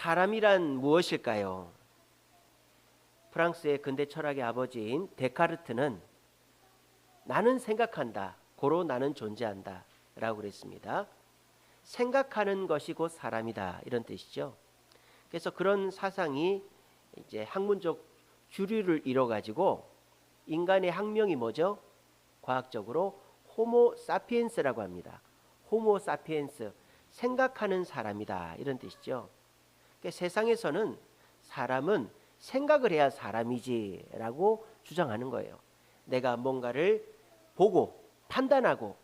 사람이란 무엇일까요? 프랑스의 근대 철학의 아버지인 데카르트는 나는 생각한다, 고로 나는 존재한다 라고 그랬습니다. 생각하는 것이 곧 사람이다, 이런 뜻이죠. 그래서 그런 사상이 이제 학문적 주류를 이뤄가지고 인간의 학명이 뭐죠? 과학적으로 호모 사피엔스라고 합니다. 호모 사피엔스, 생각하는 사람이다, 이런 뜻이죠. 그러니까 세상에서는 사람은 생각을 해야 사람이지 라고 주장하는 거예요. 내가 뭔가를 보고 판단하고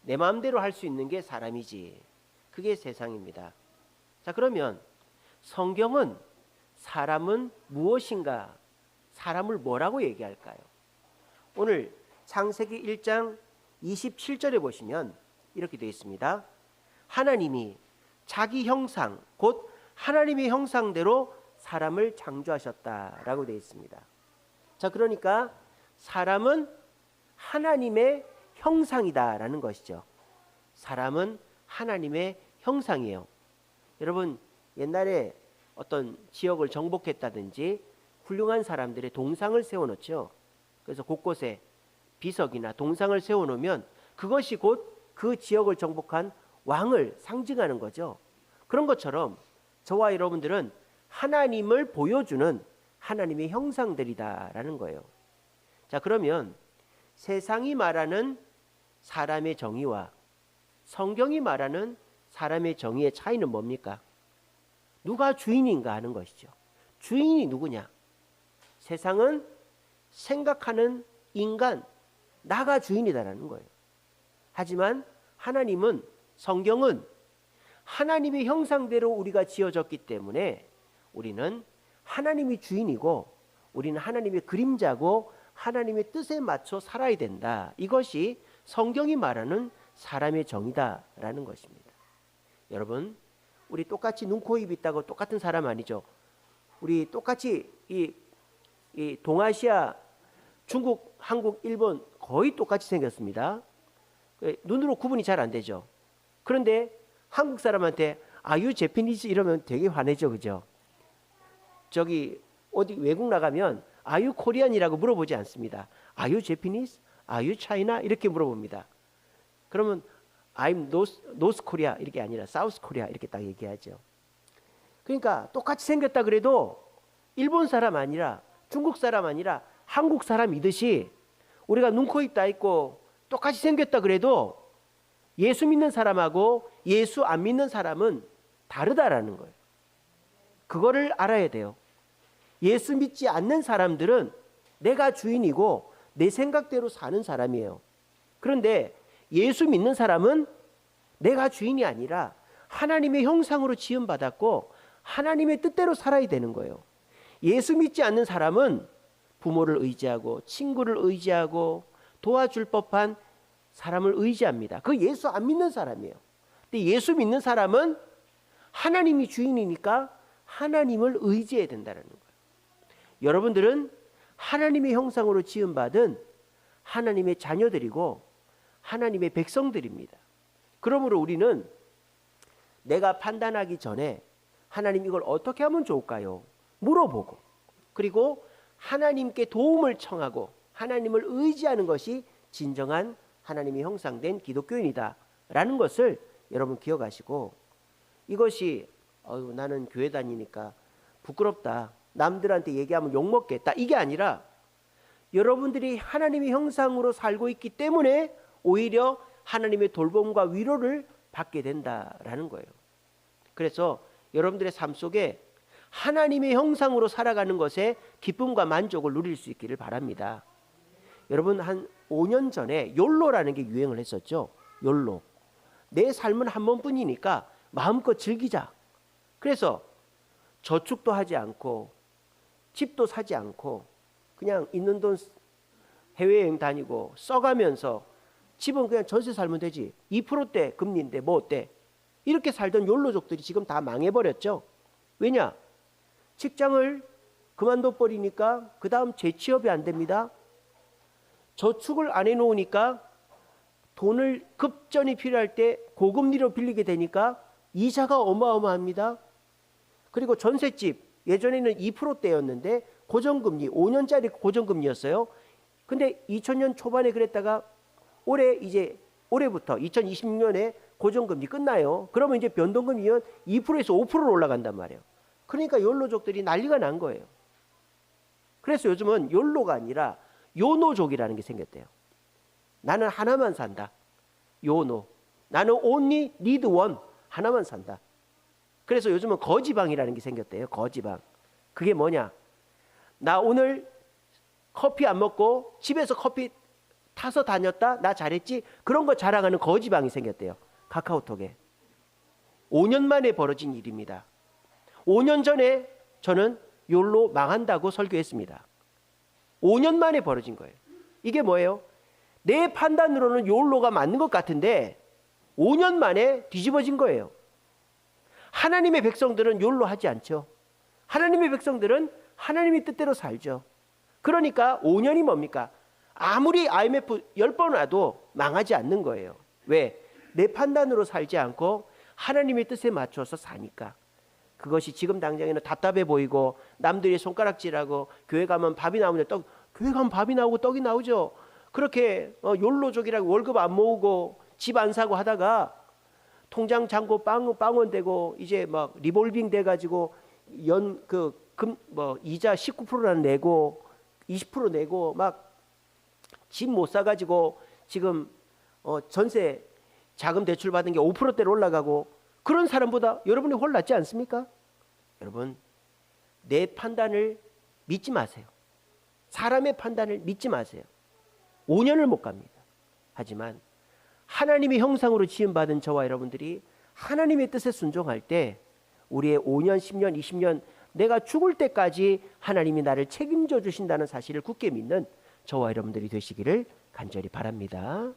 내 마음대로 할 수 있는 게 사람이지. 그게 세상입니다. 자, 그러면 성경은 사람은 무엇인가? 사람을 뭐라고 얘기할까요? 오늘 창세기 1장 27절에 보시면 이렇게 되어 있습니다. 하나님이 자기 형상, 곧 하나님의 형상대로 사람을 창조하셨다라고 되어 있습니다. 자, 그러니까 사람은 하나님의 형상이다라는 것이죠. 사람은 하나님의 형상이에요. 여러분, 옛날에 어떤 지역을 정복했다든지 훌륭한 사람들의 동상을 세워놓죠. 그래서 곳곳에 비석이나 동상을 세워놓으면 그것이 곧 그 지역을 정복한 왕을 상징하는 거죠. 그런 것처럼 저와 여러분들은 하나님을 보여주는 하나님의 형상들이다라는 거예요. 자, 그러면 세상이 말하는 사람의 정의와 성경이 말하는 사람의 정의의 차이는 뭡니까? 누가 주인인가 하는 것이죠. 주인이 누구냐? 세상은 생각하는 인간, 나가 주인이다라는 거예요. 하지만 하나님은, 성경은 하나님의 형상대로 우리가 지어졌기 때문에 우리는 하나님이 주인이고 우리는 하나님의 그림자고 하나님의 뜻에 맞춰 살아야 된다. 이것이 성경이 말하는 사람의 정의다라는 것입니다. 여러분, 우리 똑같이 눈, 코, 입 있다고 똑같은 사람 아니죠. 우리 똑같이 이 동아시아, 중국, 한국, 일본 거의 똑같이 생겼습니다. 눈으로 구분이 잘 안 되죠. 그런데 한국 사람한테 아유 제피니스 이러면 되게 화내죠, 그죠? 저기 어디 외국 나가면 아유 코리안이라고 물어보지 않습니다. 아유 제피니스, 아유 차이나 이렇게 물어봅니다. 그러면 I'm North Korea 이렇게 아니라 South Korea 이렇게 딱 얘기하죠. 그러니까 똑같이 생겼다 그래도 일본 사람 아니라 중국 사람 아니라 한국 사람이듯이 우리가 눈, 코, 입 다 있고 똑같이 생겼다 그래도 예수 믿는 사람하고 예수 안 믿는 사람은 다르다라는 거예요. 그거를 알아야 돼요. 예수 믿지 않는 사람들은 내가 주인이고 내 생각대로 사는 사람이에요. 그런데 예수 믿는 사람은 내가 주인이 아니라 하나님의 형상으로 지음받았고 하나님의 뜻대로 살아야 되는 거예요. 예수 믿지 않는 사람은 부모를 의지하고 친구를 의지하고 도와줄 법한 사람을 의지합니다. 그 예수 안 믿는 사람이에요. 근데 예수 믿는 사람은 하나님이 주인이니까 하나님을 의지해야 된다는 거예요. 여러분들은 하나님의 형상으로 지음받은 하나님의 자녀들이고 하나님의 백성들입니다. 그러므로 우리는 내가 판단하기 전에 하나님 이걸 어떻게 하면 좋을까요? 물어보고 그리고 하나님께 도움을 청하고 하나님을 의지하는 것이 진정한 하나님의 형상된 기독교인이다 라는 것을 여러분 기억하시고, 이것이 나는 교회 다니니까 부끄럽다, 남들한테 얘기하면 욕먹겠다, 이게 아니라 여러분들이 하나님의 형상으로 살고 있기 때문에 오히려 하나님의 돌봄과 위로를 받게 된다라는 거예요. 그래서 여러분들의 삶 속에 하나님의 형상으로 살아가는 것에 기쁨과 만족을 누릴 수 있기를 바랍니다. 여러분, 한 5년 전에 욜로라는 게 유행을 했었죠. 욜로. 내 삶은 한 번뿐이니까 마음껏 즐기자. 그래서 저축도 하지 않고 집도 사지 않고 그냥 있는 돈 해외여행 다니고 써가면서 집은 그냥 전세 살면 되지. 2%대 금리인데 뭐 어때? 이렇게 살던 욜로족들이 지금 다 망해버렸죠. 왜냐? 직장을 그만둬 버리니까 그 다음 재취업이 안 됩니다. 저축을 안 해놓으니까 돈을 급전이 필요할 때 고금리로 빌리게 되니까 이자가 어마어마합니다. 그리고 전셋집 예전에는 2%대였는데 고정금리 5년짜리 고정금리였어요. 근데 2000년 초반에 그랬다가 올해부터 2026년에 고정금리 끝나요. 그러면 이제 변동금리는 2%에서 5%로 올라간단 말이에요. 그러니까 욜로족들이 난리가 난 거예요. 그래서 요즘은 욜로가 아니라 요노족이라는 게 생겼대요. 나는 하나만 산다. 요노. 나는 only need one. 하나만 산다. 그래서 요즘은 거지방이라는 게 생겼대요. 거지방. 그게 뭐냐? 나 오늘 커피 안 먹고 집에서 커피 타서 다녔다. 나 잘했지? 그런 거 자랑하는 거지방이 생겼대요. 카카오톡에. 5년 만에 벌어진 일입니다. 5년 전에 저는 욜로 망한다고 설교했습니다. 5년 만에 벌어진 거예요. 이게 뭐예요? 내 판단으로는 욜로가 맞는 것 같은데 5년 만에 뒤집어진 거예요. 하나님의 백성들은 욜로 하지 않죠. 하나님의 백성들은 하나님의 뜻대로 살죠. 그러니까 5년이 뭡니까? 아무리 IMF 10번 와도 망하지 않는 거예요. 왜? 내 판단으로 살지 않고 하나님의 뜻에 맞춰서 사니까. 그것이 지금 당장에는 답답해 보이고 남들이 손가락질하고 교회 가면 밥이 나오는데 교회 가면 밥이 나오고 떡이 나오죠. 그렇게 욜로족이라고 월급 안 모으고 집 안 사고 하다가 통장 잔고 빵원되고 이제 막 리볼빙 돼가지고 이자 19%나 내고 20% 내고 막 집 못 사가지고 지금 전세 자금 대출 받은 게 5%대로 올라가고 그런 사람보다 여러분이 훨 낫지 않습니까? 여러분 내 판단을 믿지 마세요. 사람의 판단을 믿지 마세요. 5년을 못 갑니다. 하지만 하나님의 형상으로 지음받은 저와 여러분들이 하나님의 뜻에 순종할 때 우리의 5년, 10년, 20년 내가 죽을 때까지 하나님이 나를 책임져 주신다는 사실을 굳게 믿는 저와 여러분들이 되시기를 간절히 바랍니다.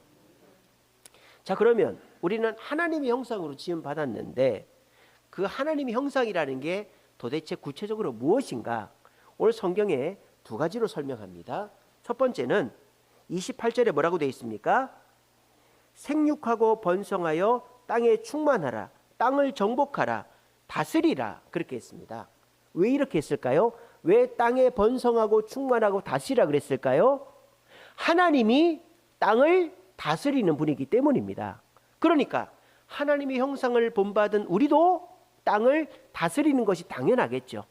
자, 그러면 우리는 하나님의 형상으로 지음받았는데 그 하나님의 형상이라는 게 도대체 구체적으로 무엇인가? 오늘 성경에 두 가지로 설명합니다. 첫 번째는 28절에 뭐라고 되어 있습니까? 생육하고 번성하여 땅에 충만하라. 땅을 정복하라. 다스리라. 그렇게 했습니다. 왜 이렇게 했을까요? 왜 땅에 번성하고 충만하고 다스리라 그랬을까요? 하나님이 땅을 다스리는 분이기 때문입니다. 그러니까 하나님의 형상을 본받은 우리도 땅을 다스리는 것이 당연하겠죠.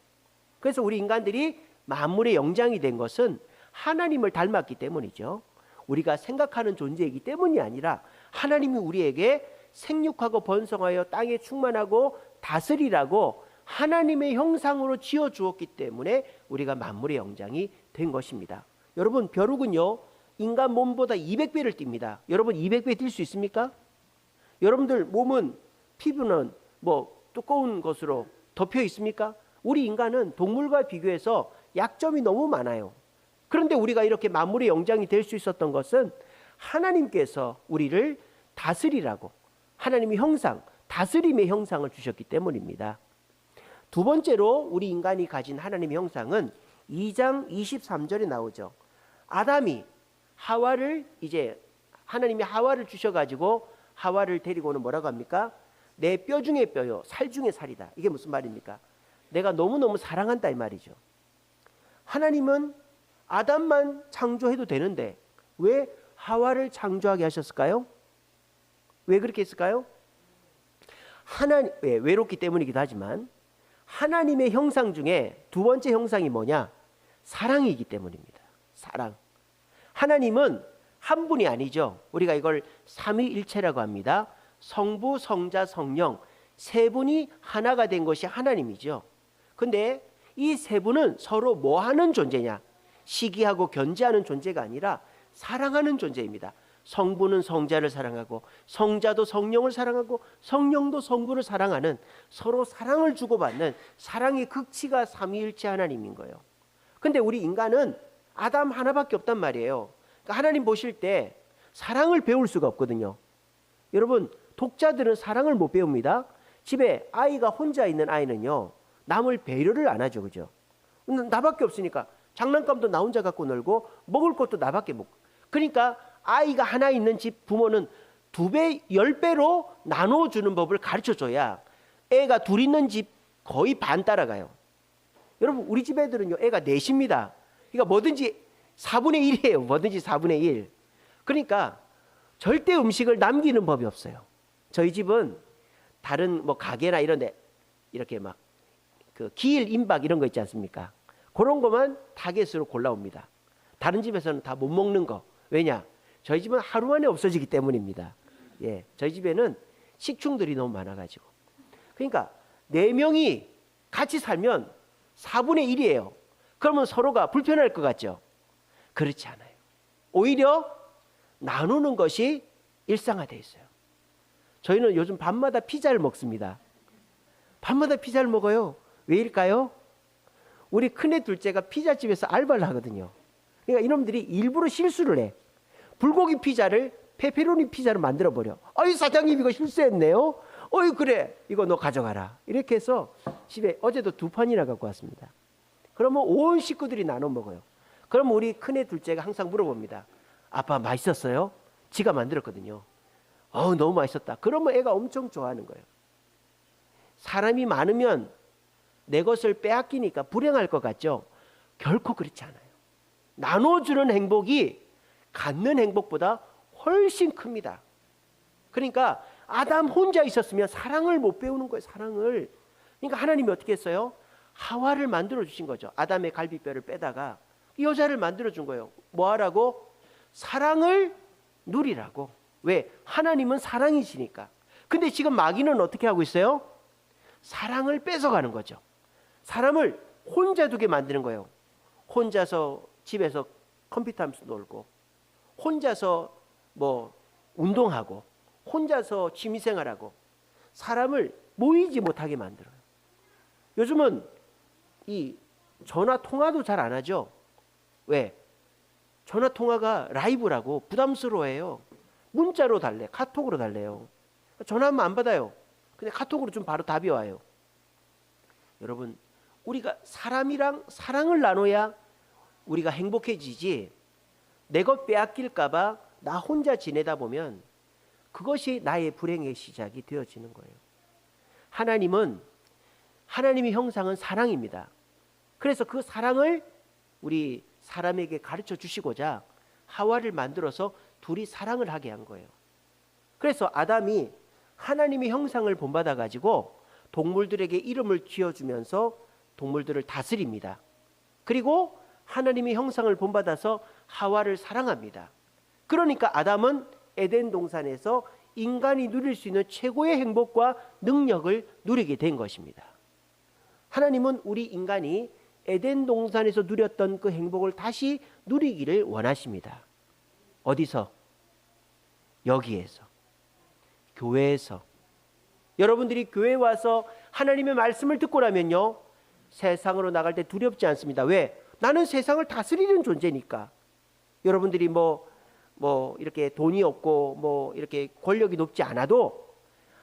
그래서 우리 인간들이 만물의 영장이 된 것은 하나님을 닮았기 때문이죠. 우리가 생각하는 존재이기 때문이 아니라 하나님이 우리에게 생육하고 번성하여 땅에 충만하고 다스리라고 하나님의 형상으로 지어주었기 때문에 우리가 만물의 영장이 된 것입니다. 여러분 벼룩은요 인간 몸보다 200배를 띱니다. 여러분 200배 뛸 수 있습니까? 여러분들 몸은 피부는 두꺼운 것으로 덮여 있습니까? 우리 인간은 동물과 비교해서 약점이 너무 많아요. 그런데 우리가 이렇게 만물의 영장이 될 수 있었던 것은 하나님께서 우리를 다스리라고 하나님의 형상, 다스림의 형상을 주셨기 때문입니다. 두 번째로 우리 인간이 가진 하나님의 형상은 2장 23절에 나오죠. 아담이 하와를 하나님이 하와를 주셔가지고 하와를 데리고는 뭐라고 합니까? 내 뼈 중에 뼈요, 살 중에 살이다. 이게 무슨 말입니까? 내가 너무너무 사랑한다 이 말이죠. 하나님은 아담만 창조해도 되는데 왜 하와를 창조하게 하셨을까요? 왜 그렇게 했을까요? 외롭기 때문이기도 하지만 하나님의 형상 중에 두 번째 형상이 뭐냐? 사랑이기 때문입니다. 사랑. 하나님은 한 분이 아니죠. 우리가 이걸 삼위일체라고 합니다. 성부, 성자, 성령 세 분이 하나가 된 것이 하나님이죠. 근데 이 세 분은 서로 뭐 하는 존재냐? 시기하고 견제하는 존재가 아니라 사랑하는 존재입니다. 성부는 성자를 사랑하고 성자도 성령을 사랑하고 성령도 성부를 사랑하는 서로 사랑을 주고받는 사랑의 극치가 삼위일체 하나님인 거예요. 근데 우리 인간은 아담 하나밖에 없단 말이에요. 그러니까 하나님 보실 때 사랑을 배울 수가 없거든요. 여러분 독자들은 사랑을 못 배웁니다. 집에 아이가 혼자 있는 아이는요 남을 배려를 안 하죠. 그죠? 나밖에 없으니까 장난감도 나 혼자 갖고 놀고 먹을 것도 나밖에 못. 그러니까 아이가 하나 있는 집 부모는 2배, 10배로 나눠주는 법을 가르쳐줘야 애가 둘 있는 집 거의 반 따라가요. 여러분 우리 집 애들은요 애가 넷입니다. 그러니까 뭐든지 4분의 1이에요. 뭐든지 4분의 1. 그러니까 절대 음식을 남기는 법이 없어요. 저희 집은 다른 뭐 가게나 이런 데 이렇게 막 그 기일 임박 이런 거 있지 않습니까? 그런 것만 타겟으로 골라옵니다. 다른 집에서는 다 못 먹는 거. 왜냐? 저희 집은 하루 만에 없어지기 때문입니다. 예, 저희 집에는 식충들이 너무 많아가지고. 그러니까 4명이 같이 살면 4분의 1이에요. 그러면 서로가 불편할 것 같죠? 그렇지 않아요. 오히려 나누는 것이 일상화되어 있어요. 저희는 요즘 밤마다 피자를 먹습니다. 밤마다 피자를 먹어요. 왜일까요? 우리 큰애 둘째가 피자집에서 알바를 하거든요. 그러니까 이놈들이 일부러 실수를 해. 불고기 피자를 페페로니 피자로 만들어버려. 어이 사장님 이거 실수했네요. 어이 그래 이거 너 가져가라. 이렇게 해서 집에 어제도 2판이나 갖고 왔습니다. 그러면 온 식구들이 나눠 먹어요. 그러면 우리 큰애 둘째가 항상 물어봅니다. 아빠 맛있었어요? 지가 만들었거든요. 너무 맛있었다. 그러면 애가 엄청 좋아하는 거예요. 사람이 많으면 내 것을 빼앗기니까 불행할 것 같죠? 결코 그렇지 않아요. 나눠주는 행복이 갖는 행복보다 훨씬 큽니다. 그러니까 아담 혼자 있었으면 사랑을 못 배우는 거예요. 사랑을. 그러니까 하나님이 어떻게 했어요? 하와를 만들어 주신 거죠. 아담의 갈비뼈를 빼다가 여자를 만들어 준 거예요. 뭐 하라고? 사랑을 누리라고. 왜? 하나님은 사랑이시니까. 근데 지금 마귀는 어떻게 하고 있어요? 사랑을 뺏어가는 거죠. 사람을 혼자 두게 만드는 거예요. 혼자서 집에서 컴퓨터 하면서 놀고, 혼자서 뭐 운동하고, 혼자서 취미생활하고, 사람을 모이지 못하게 만들어요. 요즘은 이 전화 통화도 잘 안 하죠. 왜? 전화 통화가 라이브라고 부담스러워해요. 문자로 달래, 카톡으로 달래요. 전화하면 안 받아요. 근데 카톡으로 좀 바로 답이 와요. 여러분, 우리가 사람이랑 사랑을 나눠야 우리가 행복해지지, 내 것 빼앗길까 봐 나 혼자 지내다 보면 그것이 나의 불행의 시작이 되어지는 거예요. 하나님의 형상은 사랑입니다. 그래서 그 사랑을 우리 사람에게 가르쳐 주시고자 하와를 만들어서 둘이 사랑을 하게 한 거예요. 그래서 아담이 하나님의 형상을 본받아 가지고 동물들에게 이름을 지어주면서 동물들을 다스립니다. 그리고 하나님의 형상을 본받아서 하와를 사랑합니다. 그러니까 아담은 에덴 동산에서 인간이 누릴 수 있는 최고의 행복과 능력을 누리게 된 것입니다. 하나님은 우리 인간이 에덴 동산에서 누렸던 그 행복을 다시 누리기를 원하십니다. 어디서? 여기에서. 교회에서. 여러분들이 교회에 와서 하나님의 말씀을 듣고 나면요, 세상으로 나갈 때 두렵지 않습니다. 왜? 나는 세상을 다스리는 존재니까. 여러분들이 뭐 이렇게 돈이 없고 뭐 이렇게 권력이 높지 않아도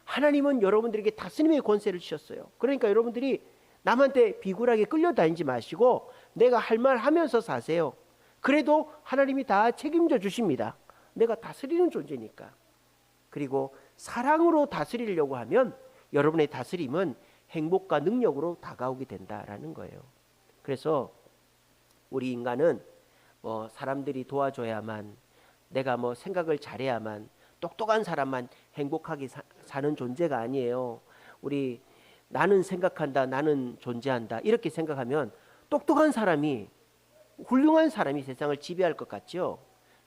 하나님은 여러분들에게 다스림의 권세를 주셨어요. 그러니까 여러분들이 남한테 비굴하게 끌려다니지 마시고 내가 할 말 하면서 사세요. 그래도 하나님이 다 책임져 주십니다. 내가 다스리는 존재니까. 그리고 사랑으로 다스리려고 하면 여러분의 다스림은 행복과 능력으로 다가오게 된다라는 거예요. 그래서 우리 인간은 사람들이 도와줘야만, 내가 생각을 잘해야만, 똑똑한 사람만 행복하게 사는 존재가 아니에요. 우리 나는 생각한다, 나는 존재한다 이렇게 생각하면 똑똑한 사람이, 훌륭한 사람이 세상을 지배할 것 같죠?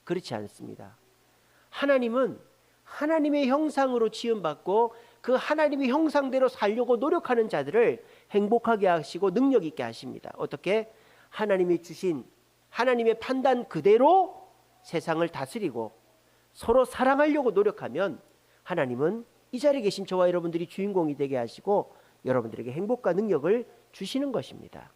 그렇지 않습니다. 하나님은 하나님의 형상으로 지음받고 그 하나님의 형상대로 살려고 노력하는 자들을 행복하게 하시고 능력 있게 하십니다. 어떻게? 하나님이 주신 하나님의 판단 그대로 세상을 다스리고 서로 사랑하려고 노력하면 하나님은 이 자리에 계신 저와 여러분들이 주인공이 되게 하시고 여러분들에게 행복과 능력을 주시는 것입니다.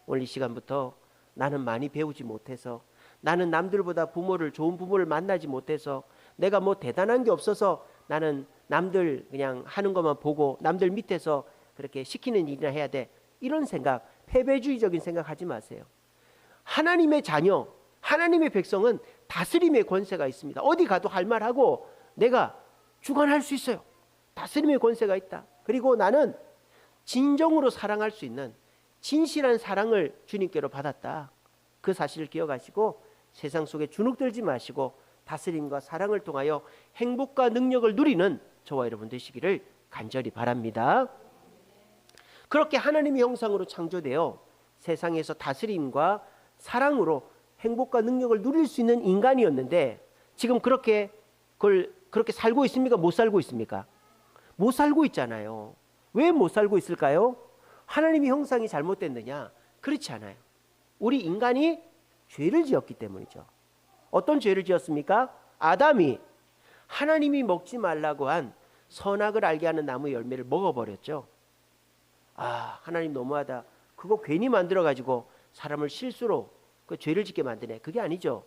오늘 이 시간부터 나는 많이 배우지 못해서, 나는 남들보다 좋은 부모를 만나지 못해서, 내가 대단한 게 없어서 나는 남들 그냥 하는 것만 보고 남들 밑에서 그렇게 시키는 일이나 해야 돼, 이런 생각, 패배주의적인 생각하지 마세요. 하나님의 자녀, 하나님의 백성은 다스림의 권세가 있습니다. 어디 가도 할 말하고 내가 주관할 수 있어요. 다스림의 권세가 있다. 그리고 나는 진정으로 사랑할 수 있는 진실한 사랑을 주님께로 받았다. 그 사실을 기억하시고 세상 속에 주눅들지 마시고 다스림과 사랑을 통하여 행복과 능력을 누리는 저와 여러분 되시기를 간절히 바랍니다. 그렇게 하나님의 형상으로 창조되어 세상에서 다스림과 사랑으로 행복과 능력을 누릴 수 있는 인간이었는데 지금 그렇게 살고 있습니까? 못 살고 있습니까? 못 살고 있잖아요. 왜 못 살고 있을까요? 하나님의 형상이 잘못됐느냐? 그렇지 않아요. 우리 인간이 죄를 지었기 때문이죠. 어떤 죄를 지었습니까? 아담이 하나님이 먹지 말라고 한 선악을 알게 하는 나무 열매를 먹어버렸죠. 아, 하나님 너무하다. 그거 괜히 만들어가지고 사람을 실수로 그 죄를 짓게 만드네. 그게 아니죠.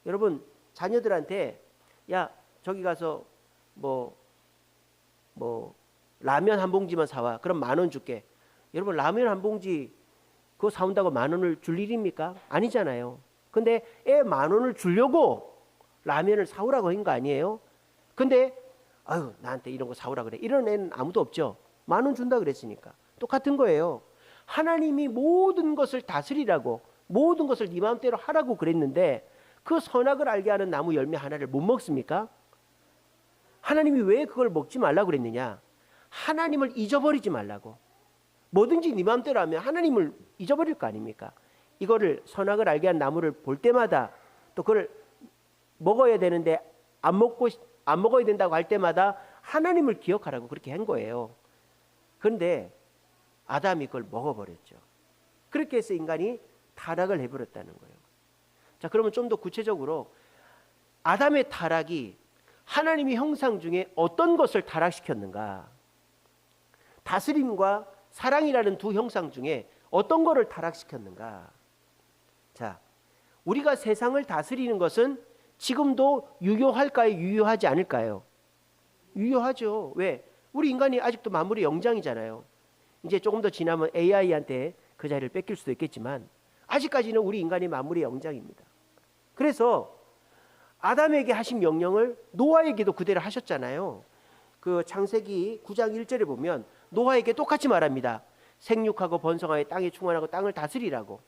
여러분 자녀들한테 야 저기 가서 뭐 라면 한 봉지만 사와. 그럼 10,000원 줄게. 여러분 라면 한 봉지 그거 사온다고 10,000원을 줄 일입니까? 아니잖아요. 근데 애 10,000원을 주려고 라면을 사오라고 한 거 아니에요? 근데 아유 나한테 이런 거 사오라 그래. 이런 애는 아무도 없죠. 10,000원 준다 그랬으니까. 똑같은 거예요. 하나님이 모든 것을 다스리라고 모든 것을 네 마음대로 하라고 그랬는데 그 선악을 알게 하는 나무 열매 하나를 못 먹습니까? 하나님이 왜 그걸 먹지 말라고 그랬느냐? 하나님을 잊어버리지 말라고. 뭐든지 네 마음대로 하면 하나님을 잊어버릴 거 아닙니까? 이거를 선악을 알게 한 나무를 볼 때마다 또 그걸 먹어야 되는데 안 먹어야 된다고 할 때마다 하나님을 기억하라고 그렇게 한 거예요. 그런데 아담이 그걸 먹어버렸죠. 그렇게 해서 인간이 타락을 해버렸다는 거예요. 자, 그러면 좀 더 구체적으로 아담의 타락이 하나님의 형상 중에 어떤 것을 타락시켰는가? 다스림과 사랑이라는 두 형상 중에 어떤 것을 타락시켰는가? 자, 우리가 세상을 다스리는 것은 지금도 유효할까요? 유효하지 않을까요? 유효하죠. 왜? 우리 인간이 아직도 만물의 영장이잖아요. 이제 조금 더 지나면 AI한테 그 자리를 뺏길 수도 있겠지만 아직까지는 우리 인간이 만물의 영장입니다. 그래서 아담에게 하신 명령을 노아에게도 그대로 하셨잖아요. 그 창세기 9장 1절에 보면 노아에게 똑같이 말합니다. 생육하고 번성하여 땅에 충만하고 땅을 다스리라고.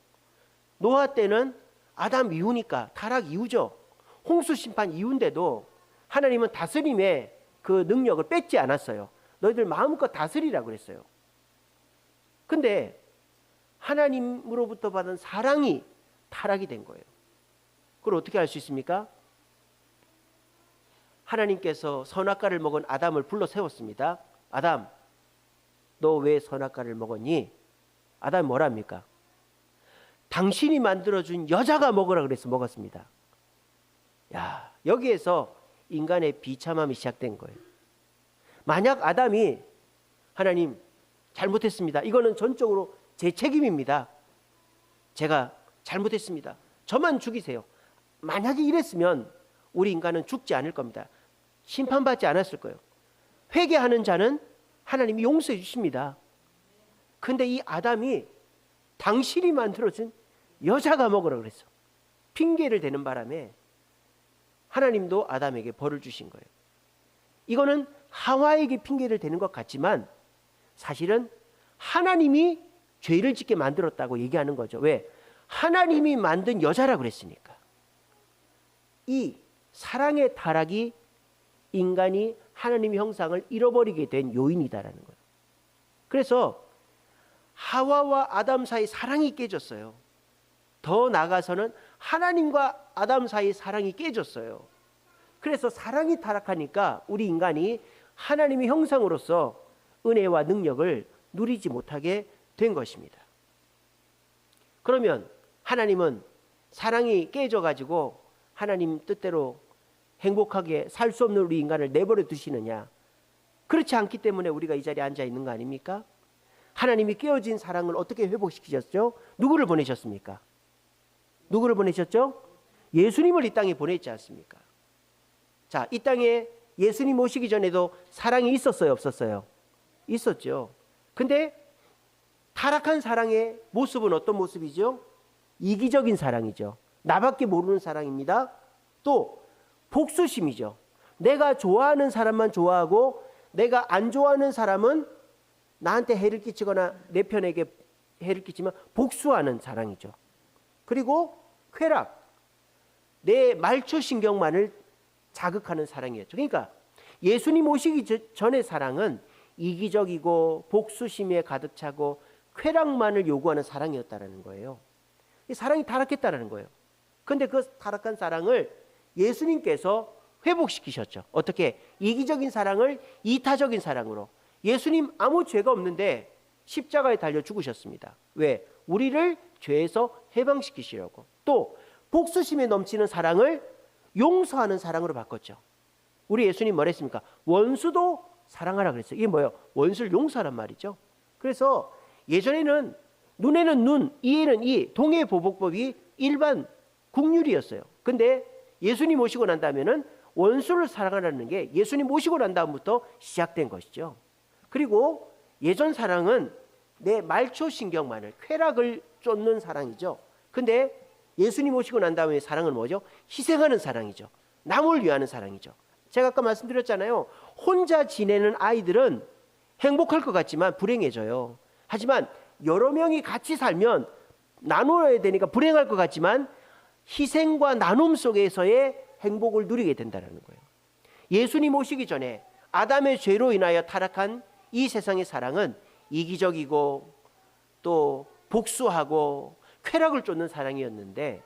노아 때는 아담 이후니까 타락 이후죠. 홍수 심판 이후인데도 하나님은 다스림의 그 능력을 뺏지 않았어요. 너희들 마음껏 다스리라고 그랬어요. 근데 하나님으로부터 받은 사랑이 타락이 된 거예요. 그걸 어떻게 할 수 있습니까? 하나님께서 선악과를 먹은 아담을 불러 세웠습니다. 아담, 너 왜 선악과를 먹었니? 아담이 뭐랍니까? 당신이 만들어준 여자가 먹으라 그래서 먹었습니다. 야, 여기에서 인간의 비참함이 시작된 거예요. 만약 아담이 하나님 잘못했습니다. 이거는 전적으로 제 책임입니다. 제가 잘못했습니다. 저만 죽이세요. 만약에 이랬으면 우리 인간은 죽지 않을 겁니다. 심판받지 않았을 거예요. 회개하는 자는 하나님이 용서해 주십니다. 근데 이 아담이 당신이 만들어준 여자가 먹으라 그랬어. 핑계를 대는 바람에 하나님도 아담에게 벌을 주신 거예요. 이거는 하와에게 핑계를 대는 것 같지만 사실은 하나님이 죄를 짓게 만들었다고 얘기하는 거죠. 왜? 하나님이 만든 여자라 그랬으니까. 이 사랑의 타락이 인간이 하나님의 형상을 잃어버리게 된 요인이다라는 거예요. 그래서 하와와 아담 사이 사랑이 깨졌어요. 더 나아가서는 하나님과 아담 사이 사랑이 깨졌어요. 그래서 사랑이 타락하니까 우리 인간이 하나님의 형상으로서 은혜와 능력을 누리지 못하게 된 것입니다. 그러면 하나님은 사랑이 깨져가지고 하나님 뜻대로 행복하게 살 수 없는 우리 인간을 내버려 두시느냐? 그렇지 않기 때문에 우리가 이 자리에 앉아 있는 거 아닙니까? 하나님이 깨어진 사랑을 어떻게 회복시키셨죠? 누구를 보내셨습니까? 누구를 보내셨죠? 예수님을 이 땅에 보냈지 않습니까? 자, 이 땅에 예수님 오시기 전에도 사랑이 있었어요, 없었어요? 있었죠. 근데 타락한 사랑의 모습은 어떤 모습이죠? 이기적인 사랑이죠. 나밖에 모르는 사랑입니다. 또 복수심이죠. 내가 좋아하는 사람만 좋아하고 내가 안 좋아하는 사람은 나한테 해를 끼치거나 내 편에게 해를 끼치면 복수하는 사랑이죠. 그리고 쾌락, 내 말초신경만을 자극하는 사랑이었죠. 그러니까 예수님 오시기 전의 사랑은 이기적이고 복수심에 가득 차고 쾌락만을 요구하는 사랑이었다는 거예요. 이 사랑이 타락했다는 거예요. 그런데 그 타락한 사랑을 예수님께서 회복시키셨죠. 어떻게? 이기적인 사랑을 이타적인 사랑으로. 예수님 아무 죄가 없는데 십자가에 달려 죽으셨습니다. 왜? 우리를 죄에서 해방시키시려고. 또 복수심에 넘치는 사랑을 용서하는 사랑으로 바꿨죠. 우리 예수님 뭐랬습니까? 원수도 사랑하라 그랬어요. 이게 뭐예요? 원수를 용서하란 말이죠. 그래서 예전에는 눈에는 눈, 이에는 이, 동해보복법이 일반 국률이었어요. 근데 예수님 오시고 난 다음에는 원수를 사랑하라는 게 예수님 오시고 난 다음부터 시작된 것이죠. 그리고 예전 사랑은 내 말초신경만을, 쾌락을 쫓는 사랑이죠. 근데 예수님 오시고 난 다음에 사랑은 뭐죠? 희생하는 사랑이죠. 남을 위하는 사랑이죠. 제가 아까 말씀드렸잖아요. 혼자 지내는 아이들은 행복할 것 같지만 불행해져요. 하지만 여러 명이 같이 살면 나누어야 되니까 불행할 것 같지만 희생과 나눔 속에서의 행복을 누리게 된다는 거예요. 예수님 오시기 전에 아담의 죄로 인하여 타락한 이 세상의 사랑은 이기적이고 또 복수하고 쾌락을 쫓는 사랑이었는데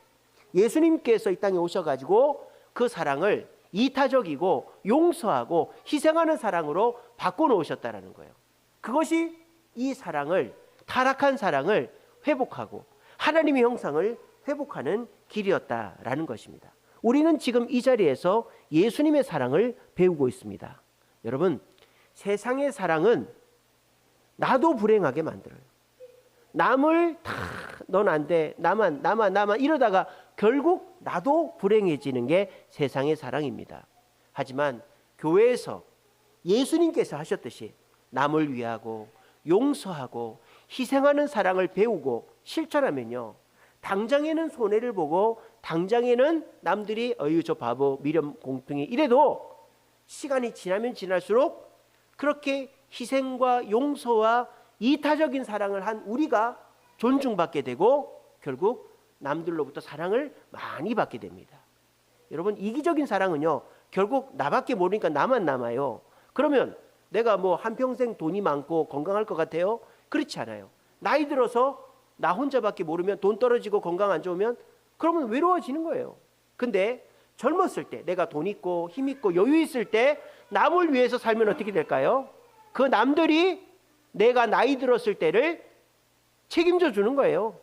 예수님께서 이 땅에 오셔가지고 그 사랑을 이타적이고 용서하고 희생하는 사랑으로 바꿔놓으셨다는 거예요. 그것이 이 사랑을, 타락한 사랑을 회복하고 하나님의 형상을 회복하는 길이었다라는 것입니다. 우리는 지금 이 자리에서 예수님의 사랑을 배우고 있습니다. 여러분, 세상의 사랑은 나도 불행하게 만들어요. 남을 다 넌 안 돼, 나만 이러다가 결국 나도 불행해지는 게 세상의 사랑입니다. 하지만 교회에서 예수님께서 하셨듯이 남을 위하고 용서하고 희생하는 사랑을 배우고 실천하면요, 당장에는 손해를 보고 당장에는 남들이 어유 저 바보 미련 공평히 이래도 시간이 지나면 지날수록 그렇게 희생과 용서와 이타적인 사랑을 한 우리가 존중받게 되고 결국 남들로부터 사랑을 많이 받게 됩니다. 여러분, 이기적인 사랑은요, 결국 나밖에 모르니까 나만 남아요. 그러면 내가 뭐 한평생 돈이 많고 건강할 것 같아요? 그렇지 않아요. 나이 들어서 나 혼자밖에 모르면 돈 떨어지고 건강 안 좋으면 그러면 외로워지는 거예요. 근데 젊었을 때 내가 돈 있고 힘 있고 여유 있을 때 남을 위해서 살면 어떻게 될까요? 그 남들이 내가 나이 들었을 때를 책임져 주는 거예요.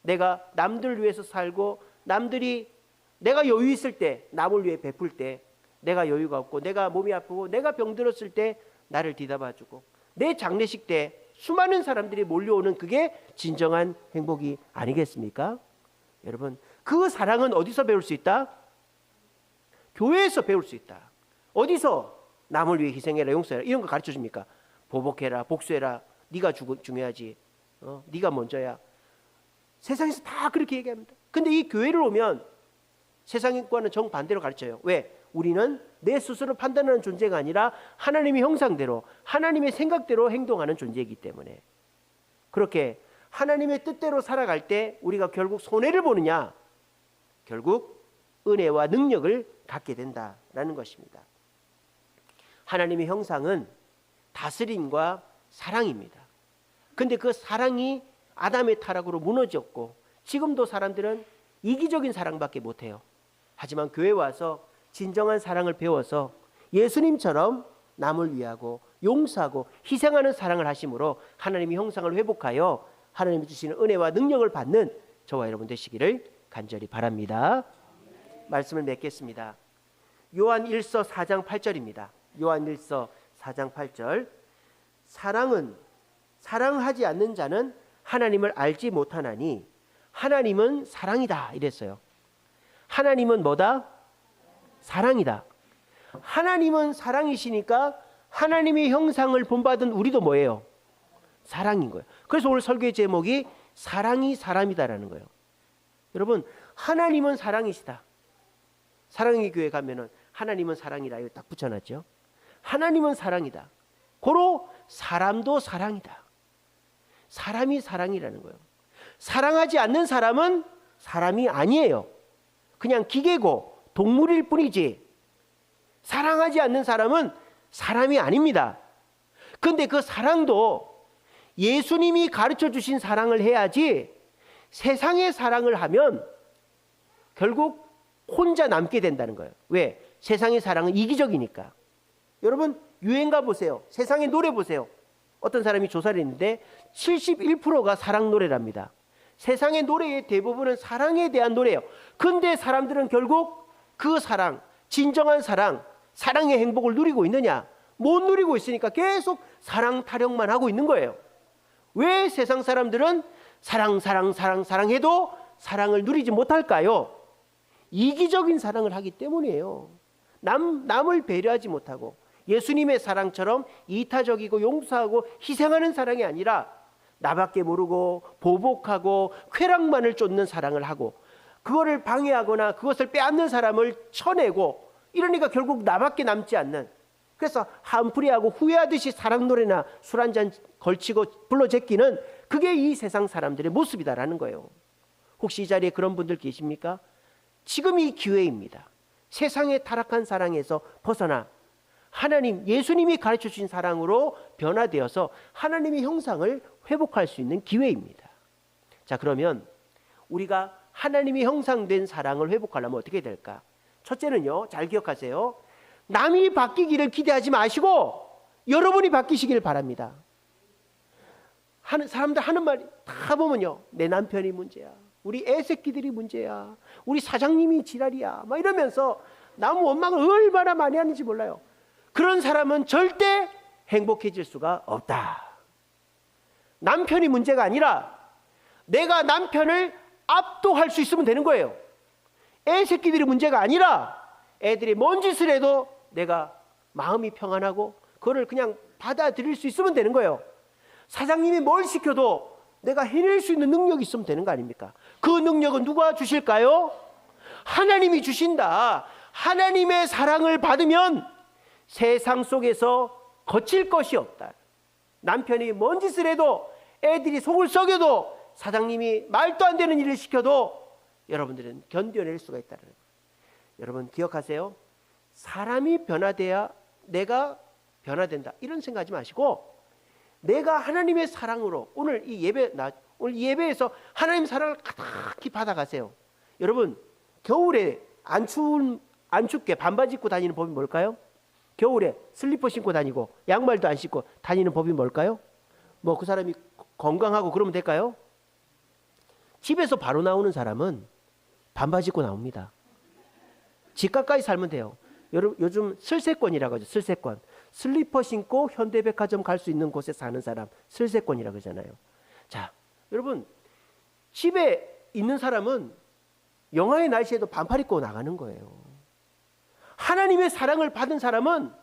내가 남들 위해서 살고 남들이 내가 여유 있을 때 남을 위해 베풀 때 내가 여유가 없고 내가 몸이 아프고 내가 병들었을 때 나를 뒤다봐 주고 내 장례식 때 수많은 사람들이 몰려오는 그게 진정한 행복이 아니겠습니까? 여러분, 그 사랑은 어디서 배울 수 있다? 교회에서 배울 수 있다. 어디서? 남을 위해 희생해라, 용서해라 이런 거 가르쳐 줍니까? 보복해라, 복수해라, 네가 중요하지, 네가 먼저야. 세상에서 다 그렇게 얘기합니다. 근데 이 교회를 오면 세상과는 정반대로 가르쳐요. 왜? 우리는 내 스스로 판단하는 존재가 아니라 하나님의 형상대로 하나님의 생각대로 행동하는 존재이기 때문에 그렇게 하나님의 뜻대로 살아갈 때 우리가 결국 손해를 보느냐? 결국 은혜와 능력을 갖게 된다라는 것입니다. 하나님의 형상은 다스림과 사랑입니다. 근데 그 사랑이 아담의 타락으로 무너졌고 지금도 사람들은 이기적인 사랑밖에 못해요. 하지만 교회 와서 진정한 사랑을 배워서 예수님처럼 남을 위하고 용서하고 희생하는 사랑을 하심으로 하나님의 형상을 회복하여 하나님이 주시는 은혜와 능력을 받는 저와 여러분 되시기를 간절히 바랍니다. 말씀을 맺겠습니다. 요한 1서 4장 8절입니다. 요한 1서 4장 8절. 사랑하지 않는 자는 하나님을 알지 못하나니 하나님은 사랑이다 이랬어요. 하나님은 뭐다? 사랑이다. 하나님은 사랑이시니까 하나님의 형상을 본받은 우리도 뭐예요? 사랑인 거예요. 그래서 오늘 설교의 제목이 사랑이 사람이다라는 거예요. 여러분, 하나님은 사랑이시다. 사랑의 교회 가면은 하나님은 사랑이다 이거 딱 붙여놨죠. 하나님은 사랑이다. 고로 사람도 사랑이다. 사람이 사랑이라는 거예요. 사랑하지 않는 사람은 사람이 아니에요. 그냥 기계고 동물일 뿐이지 사랑하지 않는 사람은 사람이 아닙니다. 그런데 그 사랑도 예수님이 가르쳐 주신 사랑을 해야지 세상의 사랑을 하면 결국 혼자 남게 된다는 거예요. 왜? 세상의 사랑은 이기적이니까. 여러분 유행가 보세요. 세상의 노래 보세요. 어떤 사람이 조사를 했는데 71%가 사랑 노래랍니다. 세상의 노래의 대부분은 사랑에 대한 노래예요. 그런데 사람들은 결국 그 사랑, 진정한 사랑, 사랑의 행복을 누리고 있느냐? 못 누리고 있으니까 계속 사랑 타령만 하고 있는 거예요. 왜 세상 사람들은 사랑해도 사랑을 누리지 못할까요? 이기적인 사랑을 하기 때문이에요. 남을 배려하지 못하고 예수님의 사랑처럼 이타적이고 용서하고 희생하는 사랑이 아니라 나밖에 모르고 보복하고 쾌락만을 쫓는 사랑을 하고 그거를 방해하거나 그것을 빼앗는 사람을 쳐내고 이러니까 결국 나밖에 남지 않는, 그래서 한풀이하고 후회하듯이 사랑 노래나 술 한잔 걸치고 불러 제끼는 그게 이 세상 사람들의 모습이다라는 거예요. 혹시 이 자리에 그런 분들 계십니까? 지금이 기회입니다. 세상의 타락한 사랑에서 벗어나 하나님, 예수님이 가르쳐 주신 사랑으로 변화되어서 하나님의 형상을 회복할 수 있는 기회입니다. 자, 그러면 우리가 하나님의 형상된 사랑을 회복하려면 어떻게 될까? 첫째는요, 잘 기억하세요. 남이 바뀌기를 기대하지 마시고 여러분이 바뀌시길 바랍니다. 사람들 하는 말이 다 보면요, 내 남편이 문제야, 우리 애새끼들이 문제야, 우리 사장님이 지랄이야, 막 이러면서 남 원망을 얼마나 많이 하는지 몰라요. 그런 사람은 절대 행복해질 수가 없다. 남편이 문제가 아니라 내가 남편을 압도할 수 있으면 되는 거예요. 애새끼들이 문제가 아니라 애들이 뭔 짓을 해도 내가 마음이 평안하고 그거를 그냥 받아들일 수 있으면 되는 거예요. 사장님이 뭘 시켜도 내가 해낼 수 있는 능력이 있으면 되는 거 아닙니까? 그 능력은 누가 주실까요? 하나님이 주신다. 하나님의 사랑을 받으면 세상 속에서 거칠 것이 없다. 남편이 뭔 짓을 해도, 애들이 속을 썩여도, 사장님이 말도 안 되는 일을 시켜도 여러분들은 견뎌낼 수가 있다는 거예요. 여러분 기억하세요. 사람이 변화돼야 내가 변화된다, 이런 생각하지 마시고 내가 하나님의 사랑으로 오늘 이 예배에서 하나님의 사랑을 가득히 받아가세요. 여러분 겨울에 안 춥게 반바지 입고 다니는 법이 뭘까요? 겨울에 슬리퍼 신고 다니고 양말도 안 신고 다니는 법이 뭘까요? 뭐 그 사람이 건강하고 그러면 될까요? 집에서 바로 나오는 사람은 반바지 입고 나옵니다. 집 가까이 살면 돼요. 여러분 요즘 슬세권이라고 하죠. 슬세권. 슬리퍼 신고 현대백화점 갈 수 있는 곳에 사는 사람 슬세권이라고 하잖아요. 자, 여러분 집에 있는 사람은 영하의 날씨에도 반팔 입고 나가는 거예요. 하나님의 사랑을 받은 사람은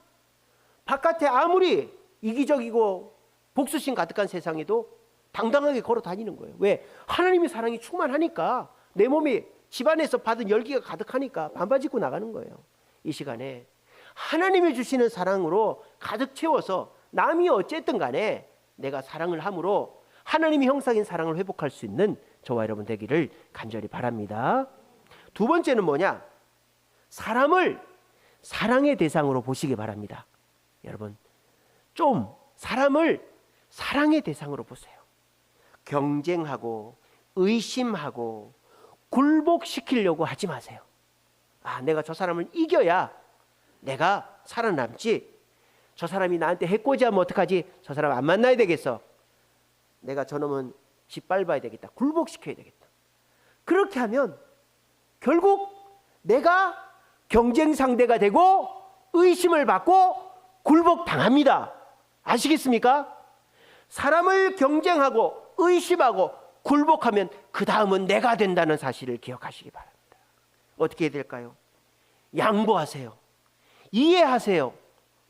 바깥에 아무리 이기적이고 복수심 가득한 세상에도 당당하게 걸어 다니는 거예요. 왜? 하나님의 사랑이 충만하니까, 내 몸이 집안에서 받은 열기가 가득하니까 반바지 입고 나가는 거예요. 이 시간에 하나님이 주시는 사랑으로 가득 채워서 남이 어쨌든 간에 내가 사랑을 함으로 하나님의 형상인 사랑을 회복할 수 있는 저와 여러분 되기를 간절히 바랍니다. 두 번째는 뭐냐? 사람을 사랑의 대상으로 보시기 바랍니다. 여러분 좀 사람을 사랑의 대상으로 보세요. 경쟁하고 의심하고 굴복시키려고 하지 마세요. 아, 내가 저 사람을 이겨야 내가 살아남지, 저 사람이 나한테 해코지하면 어떡하지, 저 사람 안 만나야 되겠어, 내가 저놈은 짓밟아야 되겠다, 굴복시켜야 되겠다. 그렇게 하면 결국 내가 경쟁 상대가 되고 의심을 받고 굴복당합니다. 아시겠습니까? 사람을 경쟁하고 의심하고 굴복하면 그 다음은 내가 된다는 사실을 기억하시기 바랍니다. 어떻게 해야 될까요? 양보하세요. 이해하세요.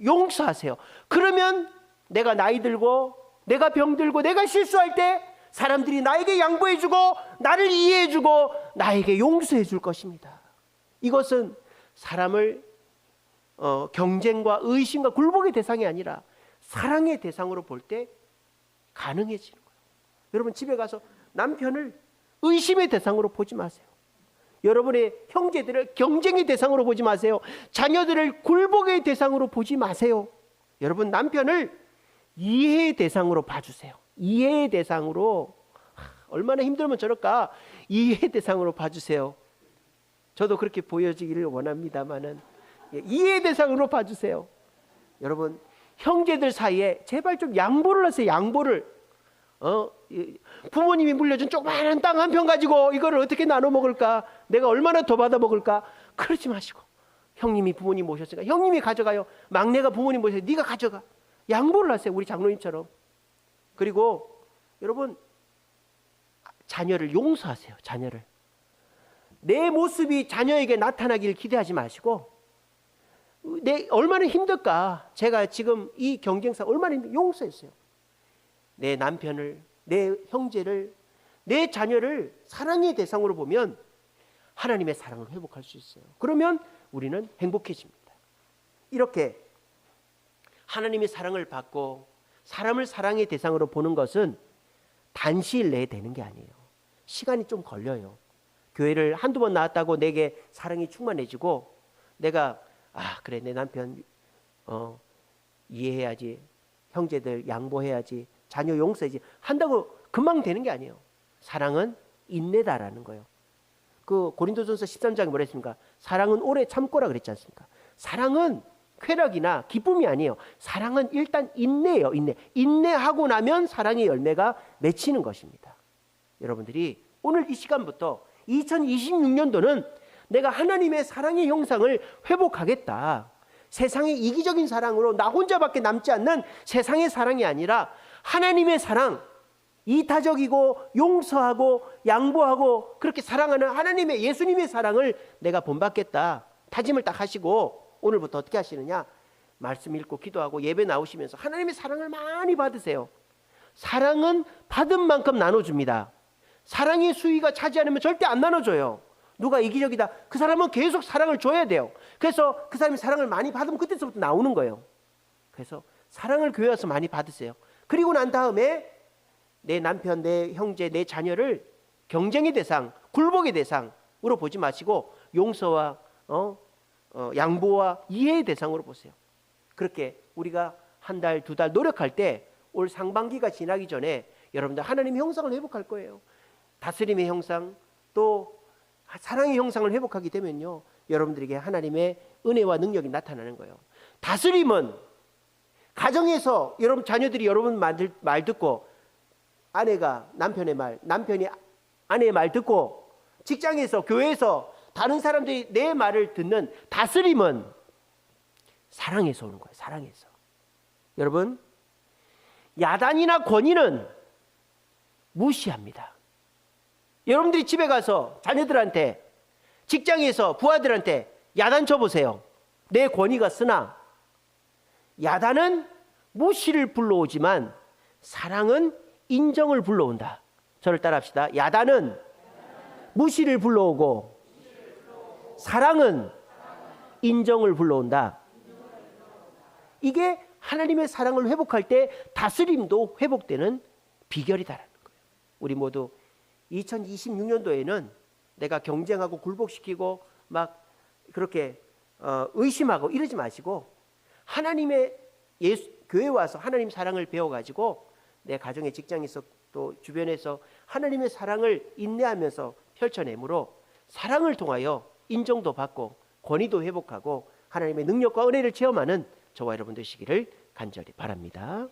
용서하세요. 그러면 내가 나이 들고 내가 병들고 내가 실수할 때 사람들이 나에게 양보해주고 나를 이해해주고 나에게 용서해줄 것입니다. 이것은 사람을 경쟁과 의심과 굴복의 대상이 아니라 사랑의 대상으로 볼 때 가능해지는 거예요. 여러분 집에 가서 남편을 의심의 대상으로 보지 마세요. 여러분의 형제들을 경쟁의 대상으로 보지 마세요. 자녀들을 굴복의 대상으로 보지 마세요. 여러분 남편을 이해의 대상으로 봐주세요. 이해의 대상으로. 얼마나 힘들면 저럴까. 이해의 대상으로 봐주세요. 저도 그렇게 보여지기를 원합니다만은 이해의 대상으로 봐주세요. 여러분 형제들 사이에 제발 좀 양보를 하세요. 양보를. 부모님이 물려준 조그마한 땅 한 평 가지고 이거를 어떻게 나눠 먹을까? 내가 얼마나 더 받아 먹을까? 그러지 마시고 형님이 부모님 모셨으니까 형님이 가져가요. 막내가 부모님 모셔서 네가 가져가. 양보를 하세요. 우리 장로님처럼. 그리고 여러분 자녀를 용서하세요. 자녀를. 내 모습이 자녀에게 나타나길 기대하지 마시고 내 얼마나 힘들까? 제가 지금 이 경쟁사 얼마나 용서했어요. 내 남편을, 내 형제를, 내 자녀를 사랑의 대상으로 보면 하나님의 사랑을 회복할 수 있어요. 그러면 우리는 행복해집니다. 이렇게 하나님의 사랑을 받고 사람을 사랑의 대상으로 보는 것은 단시일 내에 되는 게 아니에요. 시간이 좀 걸려요. 교회를 한두 번 나왔다고 내게 사랑이 충만해지고 내가 그래 내 남편 이해해야지, 형제들 양보해야지, 자녀 용서해야지 한다고 금방 되는 게 아니에요. 사랑은 인내다라는 거예요. 그 고린도전서 13장에 뭐라 했습니까? 사랑은 오래 참고라 그랬지 않습니까? 사랑은 쾌락이나 기쁨이 아니에요. 사랑은 일단 인내예요. 인내하고 나면 사랑의 열매가 맺히는 것입니다. 여러분들이 오늘 이 시간부터 2026년도는 내가 하나님의 사랑의 형상을 회복하겠다. 세상의 이기적인 사랑으로 나 혼자밖에 남지 않는 세상의 사랑이 아니라 하나님의 사랑, 이타적이고 용서하고 양보하고 그렇게 사랑하는 하나님의 예수님의 사랑을 내가 본받겠다. 다짐을 딱 하시고 오늘부터 어떻게 하시느냐? 말씀 읽고 기도하고 예배 나오시면서 하나님의 사랑을 많이 받으세요. 사랑은 받은 만큼 나눠줍니다. 사랑의 수위가 차지 않으면 절대 안 나눠줘요. 누가 이기적이다. 그 사람은 계속 사랑을 줘야 돼요. 그래서 그 사람이 사랑을 많이 받으면 그때서부터 나오는 거예요. 그래서 사랑을 교회 와서 많이 받으세요. 그리고 난 다음에 내 남편, 내 형제, 내 자녀를 경쟁의 대상, 굴복의 대상으로 보지 마시고 용서와 양보와 이해의 대상으로 보세요. 그렇게 우리가 한 달, 두 달 노력할 때 올 상반기가 지나기 전에 여러분들 하나님의 형상을 회복할 거예요. 다스림의 형상, 또 사랑의 형상을 회복하게 되면요, 여러분들에게 하나님의 은혜와 능력이 나타나는 거예요. 다스림은 가정에서 여러분 자녀들이 여러분 말 듣고, 아내가 남편의 말, 남편이 아내의 말 듣고, 직장에서 교회에서 다른 사람들이 내 말을 듣는 다스림은 사랑에서 오는 거예요. 사랑에서. 여러분, 야단이나 권위는 무시합니다. 여러분들이 집에 가서 자녀들한테, 직장에서 부하들한테 야단 쳐보세요. 내 권위가 쓰나? 야단은 무시를 불러오지만 사랑은 인정을 불러온다. 저를 따라합시다. 야단은 무시를 불러오고 사랑은 인정을 불러온다. 이게 하나님의 사랑을 회복할 때 다스림도 회복되는 비결이다라는 거예요. 우리 모두 2026년도에는 내가 경쟁하고 굴복시키고 막 그렇게 의심하고 이러지 마시고 하나님의 교회 와서 하나님 사랑을 배워가지고 내 가정의 직장에서 또 주변에서 하나님의 사랑을 인내하면서 펼쳐내므로 사랑을 통하여 인정도 받고 권위도 회복하고 하나님의 능력과 은혜를 체험하는 저와 여러분 되시기를 간절히 바랍니다.